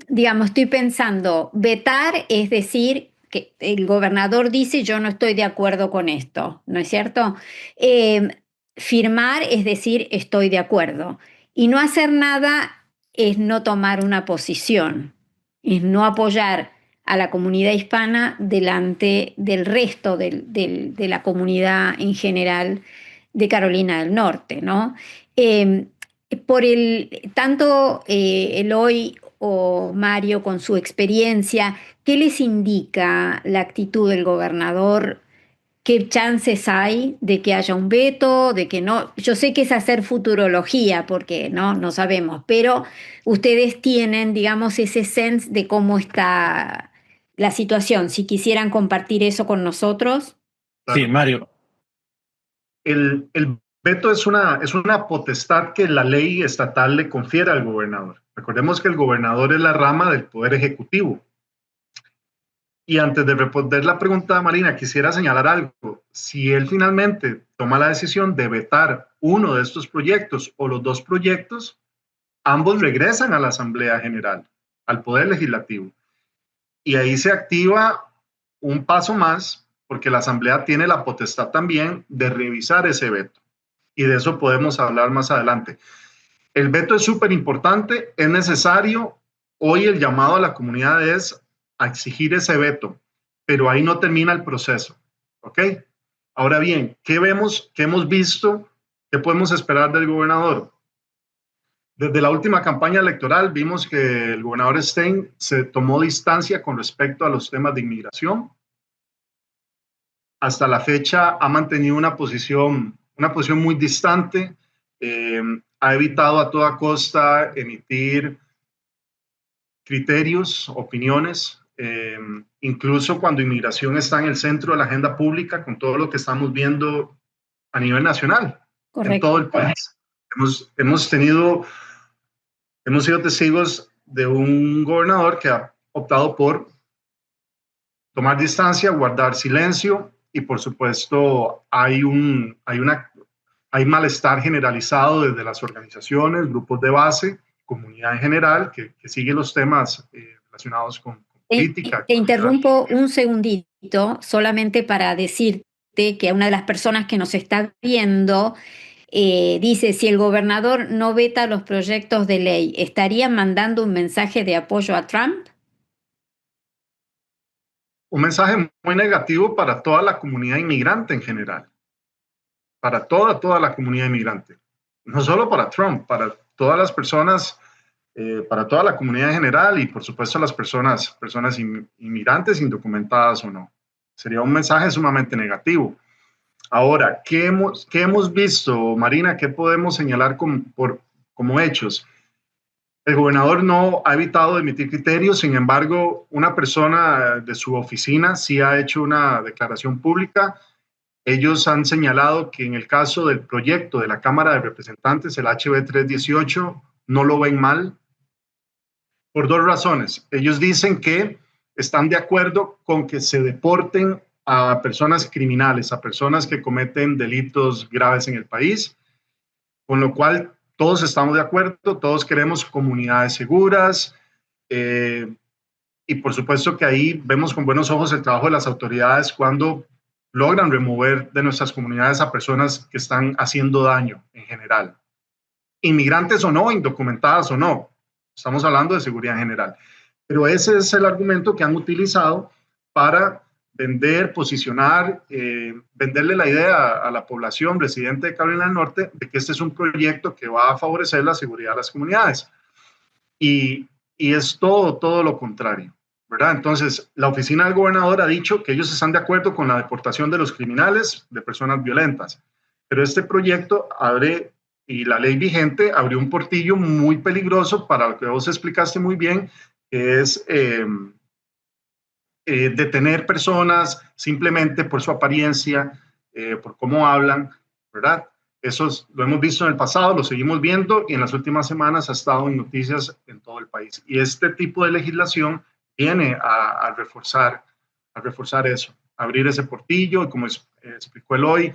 digamos, estoy pensando, vetar es decir que el gobernador dice yo no estoy de acuerdo con esto, ¿no es cierto? Firmar es decir estoy de acuerdo. Y no hacer nada es no tomar una posición, es no apoyar a la comunidad hispana delante del resto de la comunidad en general de Carolina del Norte, ¿no? Por tanto Eloy o Mario con su experiencia, ¿qué les indica la actitud del gobernador? ¿Qué chances hay de que haya un veto, de que no? Yo sé que es hacer futurología porque no sabemos, pero ustedes tienen, digamos, ese sense de cómo está la situación. Si quisieran compartir eso con nosotros. Claro. Sí, Mario. El veto es una potestad que la ley estatal le confiere al gobernador. Recordemos que el gobernador es la rama del poder ejecutivo. Y antes de responder la pregunta, Marina, quisiera señalar algo. Si él finalmente toma la decisión de vetar uno de estos proyectos o los dos proyectos, ambos regresan a la Asamblea General, al Poder Legislativo. Y ahí se activa un paso más, porque la Asamblea tiene la potestad también de revisar ese veto. Y de eso podemos hablar más adelante. El veto es súper importante, es necesario. Hoy el llamado a la comunidad es a exigir ese veto, pero ahí no termina el proceso, ¿ok? Ahora bien, ¿qué vemos, qué hemos visto, qué podemos esperar del gobernador? Desde la última campaña electoral vimos que el gobernador Stein se tomó distancia con respecto a los temas de inmigración. Hasta la fecha ha mantenido una posición muy distante, ha evitado a toda costa emitir criterios, opiniones, incluso cuando inmigración está en el centro de la agenda pública, con todo lo que estamos viendo a nivel nacional. Correcto. En todo el país. Hemos sido testigos de un gobernador que ha optado por tomar distancia, guardar silencio, y por supuesto hay malestar generalizado desde las organizaciones, grupos de base, comunidad en general, que sigue los temas relacionados con política. Te interrumpo un segundito solamente para decirte que una de las personas que nos está viendo dice, si el gobernador no veta los proyectos de ley, ¿estaría mandando un mensaje de apoyo a Trump? Un mensaje muy negativo para toda la comunidad inmigrante en general, para toda la comunidad inmigrante, no solo para Trump, para todas las personas, para toda la comunidad en general y por supuesto las personas inmigrantes indocumentadas o no. Sería un mensaje sumamente negativo. Ahora, ¿qué hemos visto, Marina? ¿Qué podemos señalar como hechos? El gobernador no ha evitado emitir criterios, sin embargo, una persona de su oficina sí ha hecho una declaración pública. Ellos han señalado que en el caso del proyecto de la Cámara de Representantes, el HB 318, no lo ven mal, por dos razones. Ellos dicen que están de acuerdo con que se deporten a personas criminales, a personas que cometen delitos graves en el país, con lo cual todos estamos de acuerdo, todos queremos comunidades seguras, y por supuesto que ahí vemos con buenos ojos el trabajo de las autoridades cuando logran remover de nuestras comunidades a personas que están haciendo daño en general. inmigrantes o no, indocumentadas o no. Estamos hablando de seguridad general. Pero ese es el argumento que han utilizado para vender, posicionar, venderle la idea a la población residente de Carolina del Norte de que este es un proyecto que va a favorecer la seguridad de las comunidades. Y es todo lo contrario, ¿verdad? Entonces, la oficina del gobernador ha dicho que ellos están de acuerdo con la deportación de los criminales, de personas violentas, pero este proyecto abre, y la ley vigente abrió un portillo muy peligroso para lo que vos explicaste muy bien, que es detener personas simplemente por su apariencia, por cómo hablan, ¿verdad? Eso lo hemos visto en el pasado, lo seguimos viendo y en las últimas semanas ha estado en noticias en todo el país. Y este tipo de legislación viene a reforzar eso, abrir ese portillo, y como explicó Eloy,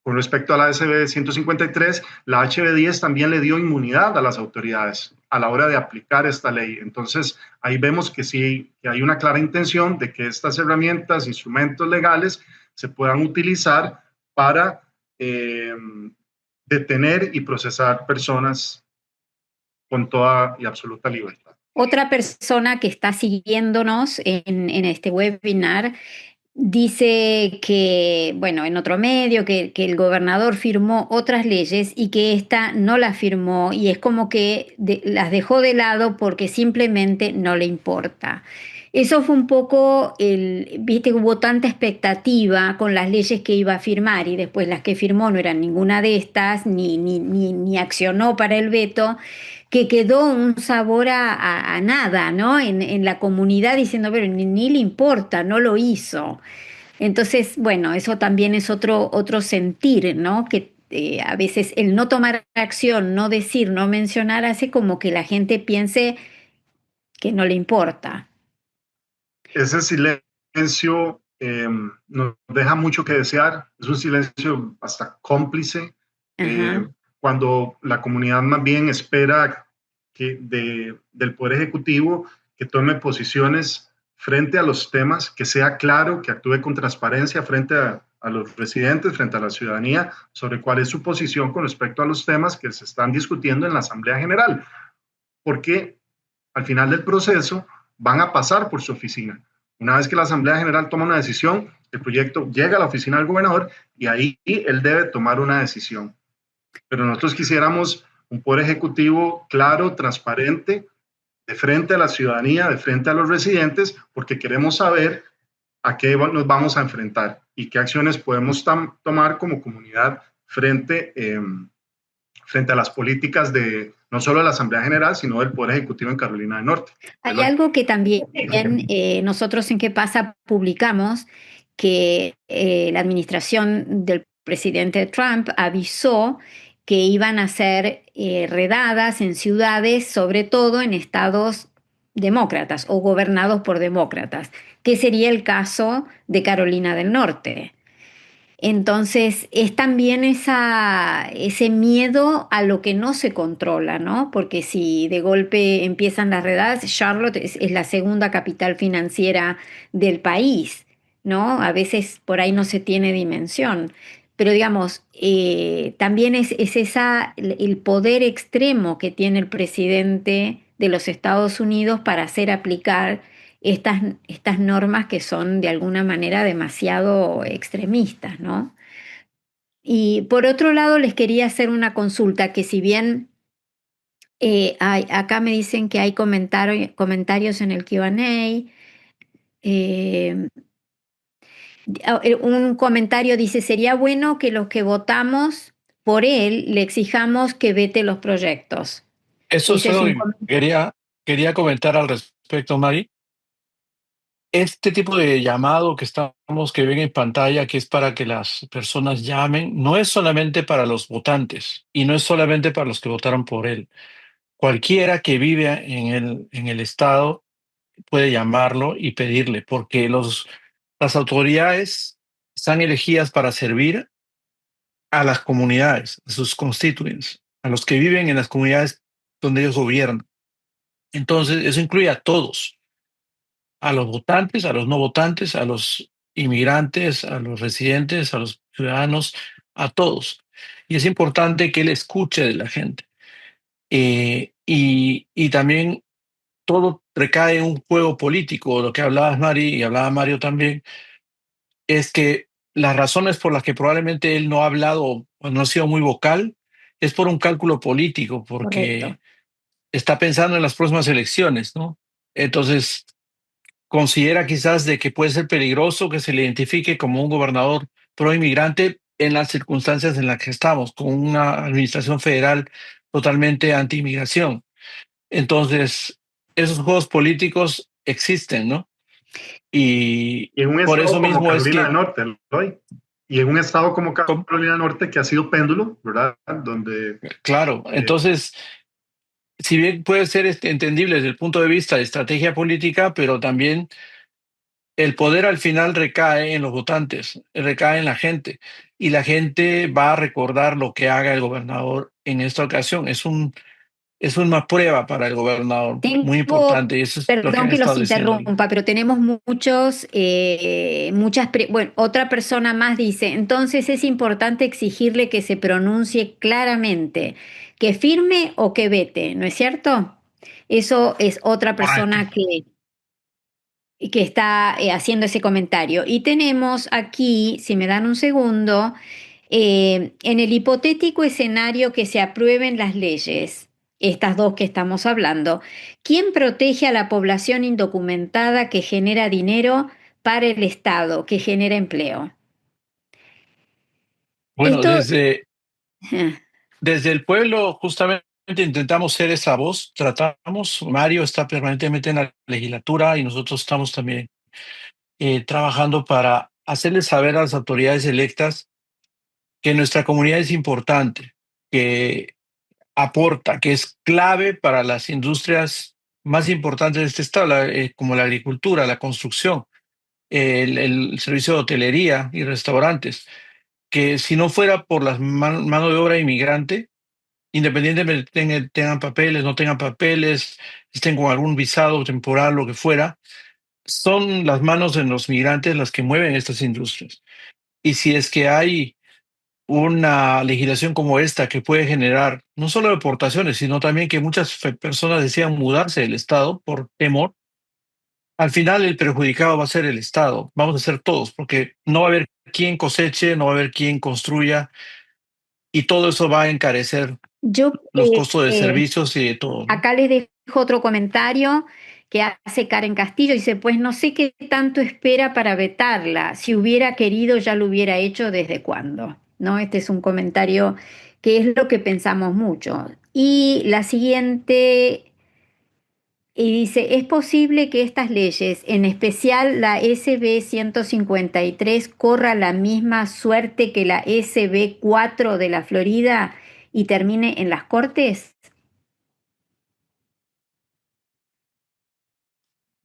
con respecto a la SB 153, la HB 10 también le dio inmunidad a las autoridades a la hora de aplicar esta ley. Entonces, ahí vemos que sí, que hay una clara intención de que estas herramientas, instrumentos legales, se puedan utilizar para detener y procesar personas con toda y absoluta libertad. Otra persona que está siguiéndonos en este webinar dice que, bueno, en otro medio, que el gobernador firmó otras leyes y que esta no las firmó y es como que las dejó de lado porque simplemente no le importa. Eso fue un poco viste que hubo tanta expectativa con las leyes que iba a firmar y después las que firmó no eran ninguna de estas, ni accionó para el veto, que quedó un sabor a nada, ¿no? En la comunidad diciendo, pero ni le importa, no lo hizo. Entonces, bueno, eso también es otro sentir, ¿no? Que a veces el no tomar acción, no decir, no mencionar, hace como que la gente piense que no le importa. Ese silencio nos deja mucho que desear, es un silencio hasta cómplice, cuando la comunidad más bien espera del Poder Ejecutivo que tome posiciones frente a los temas, que sea claro, que actúe con transparencia frente a los residentes, frente a la ciudadanía, sobre cuál es su posición con respecto a los temas que se están discutiendo en la Asamblea General, porque al final del proceso van a pasar por su oficina. Una vez que la Asamblea General toma una decisión, el proyecto llega a la oficina del gobernador y ahí él debe tomar una decisión. Pero nosotros quisiéramos un poder ejecutivo claro, transparente, de frente a la ciudadanía, de frente a los residentes, porque queremos saber a qué nos vamos a enfrentar y qué acciones podemos tomar como comunidad frente a las políticas de no solo de la Asamblea General, sino del Poder Ejecutivo en Carolina del Norte. Hay algo que también nosotros en Qué Pasa publicamos, que la administración del presidente Trump avisó que iban a hacer redadas en ciudades, sobre todo en estados demócratas o gobernados por demócratas, que sería el caso de Carolina del Norte. Entonces, es también ese miedo a lo que no se controla, ¿no? Porque si de golpe empiezan las redadas, Charlotte es la segunda capital financiera del país, ¿no? A veces por ahí no se tiene dimensión. Pero digamos, también es el poder extremo que tiene el presidente de los Estados Unidos para hacer aplicar estas normas que son de alguna manera demasiado extremistas, ¿no? Y por otro lado, les quería hacer una consulta que si bien acá me dicen que hay comentarios en el Q&A, un comentario dice, sería bueno que los que votamos por él le exijamos que vete los proyectos. Eso es algo que quería comentar al respecto, Mari. Este tipo de llamado que ven en pantalla, que es para que las personas llamen, no es solamente para los votantes y no es solamente para los que votaron por él. Cualquiera que vive en el estado puede llamarlo y pedirle, porque las autoridades están elegidas para servir a las comunidades, a sus constituents, a los que viven en las comunidades donde ellos gobiernan. Entonces, eso incluye a todos, a los votantes, a los no votantes, a los inmigrantes, a los residentes, a los ciudadanos, a todos. Y es importante que él escuche de la gente. Y también todo recae en un juego político. Lo que hablabas, Mari, y hablaba Mario también, es que las razones por las que probablemente él no ha hablado o no ha sido muy vocal es por un cálculo político, Correcto. porque está pensando en las próximas elecciones, ¿no? Entonces, considera quizás de que puede ser peligroso que se le identifique como un gobernador pro inmigrante en las circunstancias en las que estamos, con una administración federal totalmente anti-inmigración. Entonces, esos juegos políticos existen, ¿no? Y Y en un por estado eso como mismo es Carolina del que, Norte, Eloy, y en un estado como com- Carolina del Norte que ha sido péndulo, ¿verdad? Donde claro, entonces, si bien puede ser entendible desde el punto de vista de estrategia política, pero también el poder al final recae en los votantes, recae en la gente, y la gente va a recordar lo que haga el gobernador en esta ocasión. Es una prueba para el gobernador muy Tengo, importante, y eso es lo que perdón han que los estado diciendo ahí. interrumpa, pero tenemos bueno, otra persona más dice, entonces es importante exigirle que se pronuncie claramente, que firme o que vete, ¿no es cierto? Eso es otra correcto. persona que está haciendo ese comentario. Y tenemos aquí, si me dan un segundo, en el hipotético escenario que se aprueben las leyes, estas dos que estamos hablando, ¿quién protege a la población indocumentada que genera dinero para el Estado, que genera empleo? Bueno, Esto, desde el pueblo justamente intentamos ser esa voz, tratamos, Mario está permanentemente en la legislatura y nosotros estamos también trabajando para hacerles saber a las autoridades electas que nuestra comunidad es importante, que aporta, que es clave para las industrias más importantes de este estado, como la agricultura, la construcción, el servicio de hotelería y restaurantes, que si no fuera por las mano de obra inmigrante, independientemente tengan papeles, no tengan papeles, estén con algún visado temporal, lo que fuera, son las manos de los migrantes las que mueven estas industrias. Y si es que hay una legislación como esta que puede generar no solo deportaciones, sino también que muchas personas decidan mudarse del Estado por temor, al final el perjudicado va a ser el Estado, vamos a ser todos, porque no va a haber quien coseche, no va a haber quien construya, y todo eso va a encarecer yo los costos de servicios y de todo, ¿no? acá les dejo otro comentario que hace Karen Castillo. Dice, pues no sé qué tanto espera para vetarla. Si hubiera querido, ya lo hubiera hecho desde cuándo. ¿No? Este es un comentario que es lo que pensamos mucho. Y la siguiente, y dice, ¿es posible que estas leyes, en especial la SB 153, corra la misma suerte que la SB 4 de la Florida y termine en las Cortes?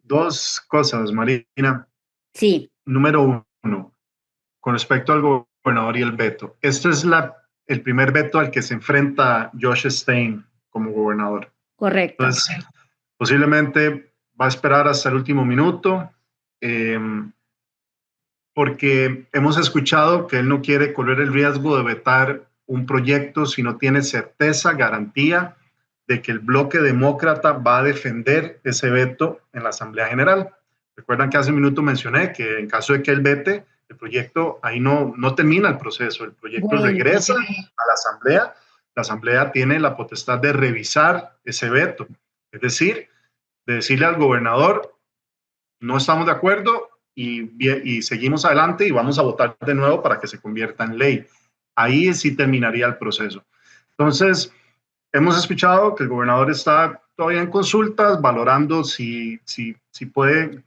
Dos cosas, Marina. Sí, Número uno, con respecto al gobernador y el veto. Este es el primer veto al que se enfrenta Josh Stein como gobernador. correcto. Entonces, posiblemente va a esperar hasta el último minuto, porque hemos escuchado que él no quiere correr el riesgo de vetar un proyecto si no tiene certeza, garantía de que el bloque demócrata va a defender ese veto en la Asamblea General. Recuerdan que hace un minuto mencioné que en caso de que él vete, el proyecto ahí no termina el proceso, el proyecto Bueno, regresa a la Asamblea tiene la potestad de revisar ese veto, es decir, de decirle al gobernador, no estamos de acuerdo y seguimos adelante y vamos a votar de nuevo para que se convierta en ley. Ahí sí terminaría el proceso. Entonces, hemos escuchado que el gobernador está todavía en consultas, valorando si puede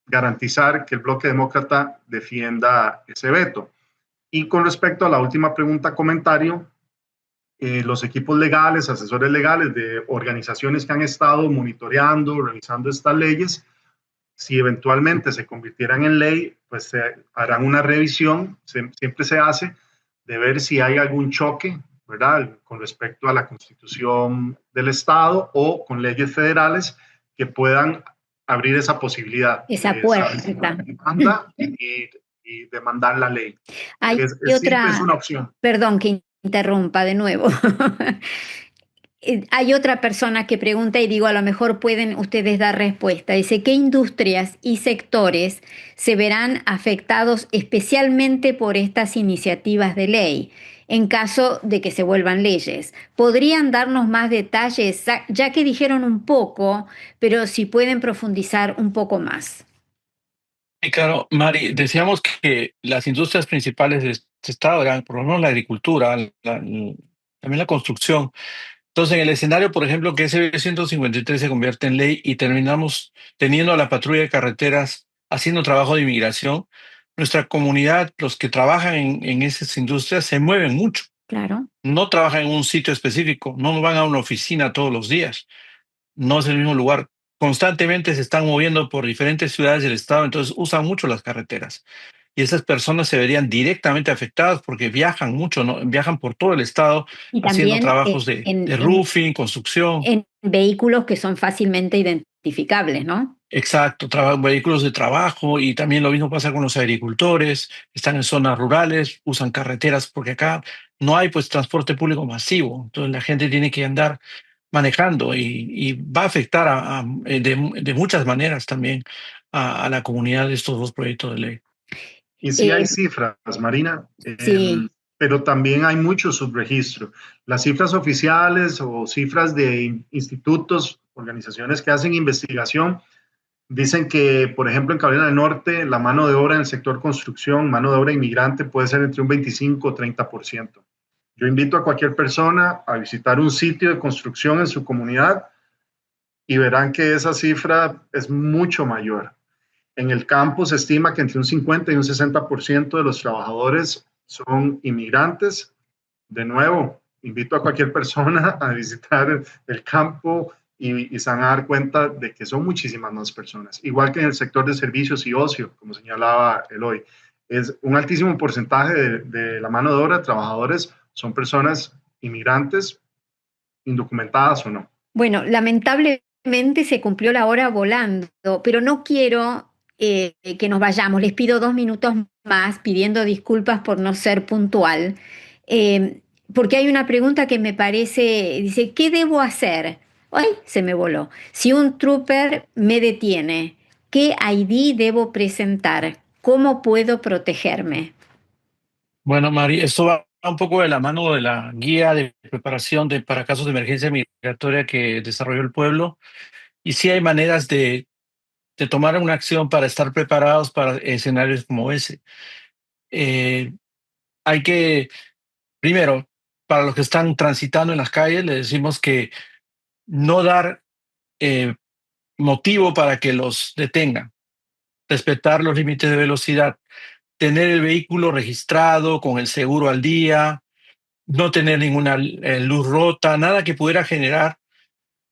garantizar que el bloque demócrata defienda ese veto. Y con respecto a la última pregunta, comentario, los equipos legales, asesores legales de organizaciones que han estado monitoreando, revisando estas leyes, si eventualmente se convirtieran en ley, pues se harán una revisión, siempre se hace, de ver si hay algún choque, ¿verdad?, con respecto a la Constitución del Estado o con leyes federales que puedan abrir esa posibilidad esa de puerta. demanda y demandar la ley. Hay Siempre es otra, una opción. perdón que interrumpa de nuevo. Hay otra persona que pregunta y digo, a lo mejor pueden ustedes dar respuesta. Dice, ¿qué industrias y sectores se verán afectados especialmente por estas iniciativas de ley en caso de que se vuelvan leyes? ¿Podrían darnos más detalles, ya que dijeron un poco, pero si pueden profundizar un poco más? Y claro, Mari, decíamos que las industrias principales de este estado eran por lo menos la agricultura, también la construcción. Entonces, en el escenario, por ejemplo, que SB 153 se convierte en ley y terminamos teniendo a la patrulla de carreteras haciendo trabajo de inmigración, nuestra comunidad, los que trabajan en esas industrias, se mueven mucho. Claro. No trabajan en un sitio específico, no van a una oficina todos los días, no es el mismo lugar. Constantemente se están moviendo por diferentes ciudades del estado, entonces usan mucho las carreteras. Y esas personas se verían directamente afectadas porque viajan mucho, ¿no? Viajan por todo el estado Y haciendo también trabajos de roofing, construcción. en vehículos que son fácilmente identificables, ¿no? Exacto, vehículos de trabajo, y también lo mismo pasa con los agricultores, están en zonas rurales, usan carreteras porque acá no hay pues transporte público masivo, entonces la gente tiene que andar manejando y va a afectar de muchas maneras también a la comunidad de estos dos proyectos de ley. Y sí hay cifras, Marina, Sí. pero también hay mucho subregistro. Las cifras oficiales o cifras de institutos, organizaciones que hacen investigación, dicen que, por ejemplo, en Carolina del Norte, la mano de obra en el sector construcción, mano de obra inmigrante, puede ser entre un 25 o 30%. Yo invito a cualquier persona a visitar un sitio de construcción en su comunidad y verán que esa cifra es mucho mayor. En el campo se estima que entre un 50 y un 60% de los trabajadores son inmigrantes. De nuevo, invito a cualquier persona a visitar el campo y se van a dar cuenta de que son muchísimas más personas. Igual que en el sector de servicios y ocio, como señalaba Eloy, es un altísimo porcentaje de la mano de obra de trabajadores son personas inmigrantes, indocumentadas o no. Bueno, lamentablemente se cumplió la hora volando, pero no quiero que nos vayamos. Les pido 2 minutos más pidiendo disculpas por no ser puntual, eh, porque hay una pregunta que me parece, dice, ¿qué debo hacer? ¡Ay! Se me voló. Si un trooper me detiene, ¿qué ID debo presentar? ¿Cómo puedo protegerme? Bueno, Mari, esto va un poco de la mano de la guía de preparación para casos de emergencia migratoria que desarrolló el pueblo. Y sí hay maneras de tomar una acción para estar preparados para escenarios como ese. Eh, Hay que, primero, para los que están transitando en las calles, le decimos que no dar eh, motivo para que los detengan, respetar los límites de velocidad, tener el vehículo registrado con el seguro al día, no tener ninguna luz rota, nada que pudiera generar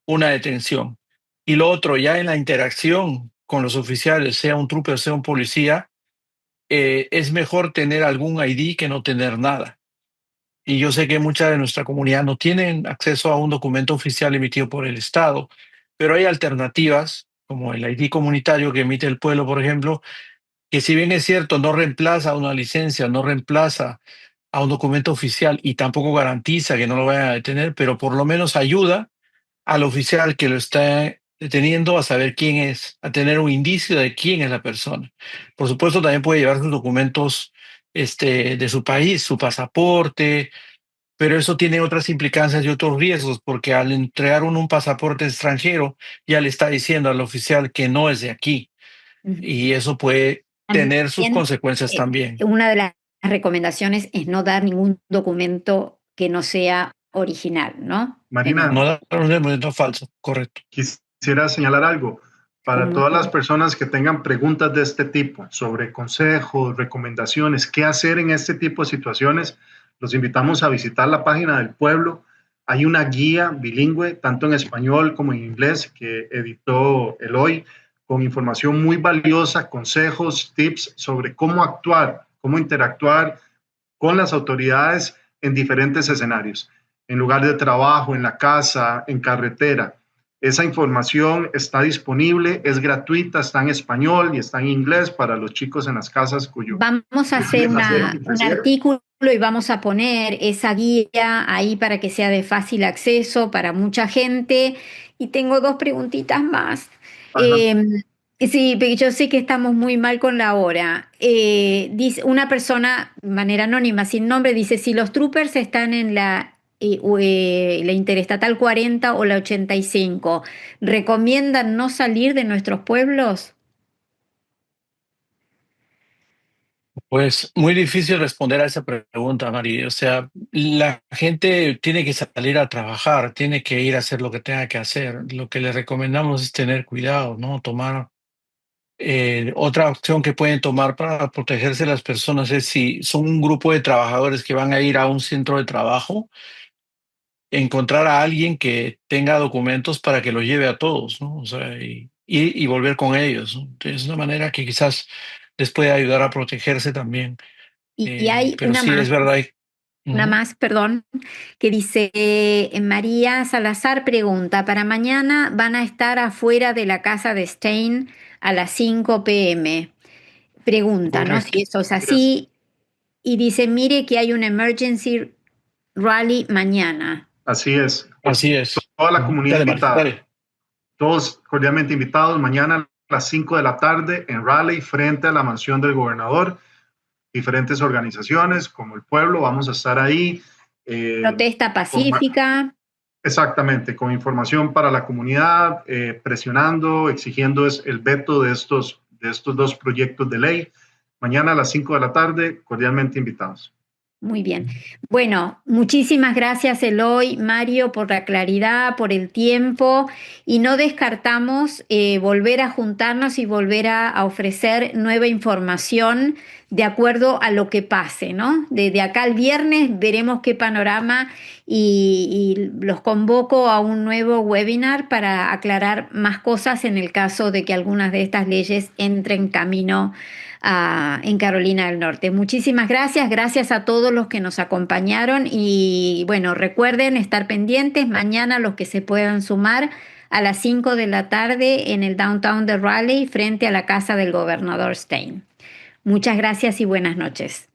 una detención. Y lo otro, ya en la interacción con los oficiales, sea un trooper, sea un policía, es mejor tener algún ID que no tener nada. Y yo sé que mucha de nuestra comunidad no tienen acceso a un documento oficial emitido por el Estado, pero hay alternativas, como el ID comunitario que emite el pueblo, por ejemplo, que si bien es cierto, no reemplaza una licencia, no reemplaza a un documento oficial y tampoco garantiza que no lo vayan a detener, pero por lo menos ayuda al oficial que lo está deteniendo a saber quién es, a tener un indicio de quién es la persona. Por supuesto, también puede llevar sus documentos de su país, su pasaporte, pero eso tiene otras implicancias y otros riesgos, porque al entregar un pasaporte extranjero, ya le está diciendo al oficial que no es de aquí, y eso puede tener sus También, consecuencias también. una de las recomendaciones es no dar ningún documento que no sea original, ¿no? Marina, No dar un documento falso, correcto. quisiera señalar algo. Para todas las personas que tengan preguntas de este tipo sobre consejos, recomendaciones, qué hacer en este tipo de situaciones, los invitamos a visitar la página del pueblo. Hay una guía bilingüe, tanto en español como en inglés, que editó Eloy, con información muy valiosa, consejos, tips sobre cómo actuar, cómo interactuar con las autoridades en diferentes escenarios, en lugar de trabajo, en la casa, en carretera. Esa información está disponible, es gratuita, está en español y está en inglés para los chicos en las casas cuyo... Vamos a hacer un artículo y vamos a poner esa guía ahí para que sea de fácil acceso para mucha gente. Y tengo dos preguntitas más. Ajá. Sí, porque yo sé que estamos muy mal con la hora. Dice una persona, de manera anónima, sin nombre, dice, si los troopers están en la Interestatal 40 o la 85, ¿recomiendan no salir de nuestros pueblos? Pues muy difícil responder a esa pregunta, Mari. O sea, la gente tiene que salir a trabajar, tiene que ir a hacer lo que tenga que hacer. Lo que le recomendamos es tener cuidado, ¿no? Tomar otra opción que pueden tomar para protegerse las personas es si son un grupo de trabajadores que van a ir a un centro de trabajo, encontrar a alguien que tenga documentos para que los lleve a todos, ¿no? O sea, y volver con ellos, ¿no? Entonces, es una manera que quizás les puede ayudar a protegerse también. Y hay Pero sí, es verdad. una Ujú. más, perdón, que dice, María Salazar pregunta, para mañana van a estar afuera de la casa de Stein a las 5 p.m. Pregunta, ¿no? Correcto. Si eso es así. Y dice, mire que hay un emergency rally mañana. Así es. Así es. Toda la Ujú. comunidad Dale, Mari, invitada. dale. Todos cordialmente invitados mañana a las 5 de la tarde en Raleigh, frente a la mansión del gobernador. Diferentes organizaciones como el pueblo, vamos a estar ahí. Protesta pacífica. Exactamente, con información para la comunidad, presionando, exigiendo el veto de estos dos proyectos de ley. Mañana a las 5 de la tarde, cordialmente invitados. Muy bien. Bueno, muchísimas gracias Eloy, Mario, por la claridad, por el tiempo y no descartamos volver a juntarnos y volver a ofrecer nueva información de acuerdo a lo que pase, ¿no? De acá al viernes veremos qué panorama y los convoco a un nuevo webinar para aclarar más cosas en el caso de que algunas de estas leyes entren en camino en Carolina del Norte. Muchísimas gracias, gracias a todos los que nos acompañaron y bueno, recuerden estar pendientes mañana los que se puedan sumar a las 5 de la tarde en el downtown de Raleigh frente a la casa del gobernador Stein. Muchas gracias y buenas noches.